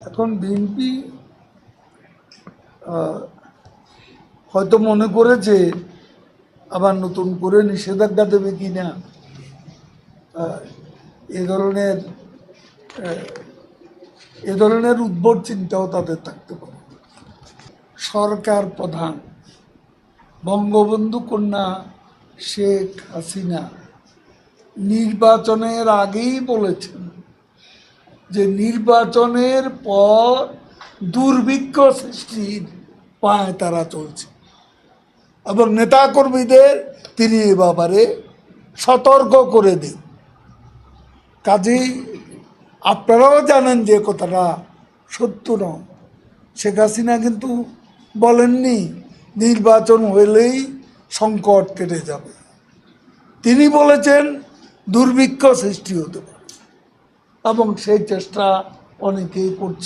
এখন বিএনপি হয়তো মনে করেছে আবার নতুন করে নিষেধাজ্ঞা দেবে কিনা, এ ধরনের উদ্ভট চিন্তাও তাদের থাকতে পারে। সরকার প্রধান বঙ্গবন্ধু কন্যা শেখ হাসিনা নির্বাচনের আগেই বলেছেন যে নির্বাচনের পর দুর্ভিক্ষ সৃষ্টির পায় তারা চলছে, এবং নেতাকর্মীদের তিনি এ ব্যাপারে সতর্ক করে দিন। কাজেই আপনারাও জানেন যে কথাটা সত্য নয়। শেখ হাসিনা কিন্তু বলেননি নির্বাচন হলেই সংকট কেটে যাবে। তিনি বলেছেন দুর্ভিক্ষ সৃষ্টি হতে পারে, এবং সেই চেষ্টা অনেকেই করছে।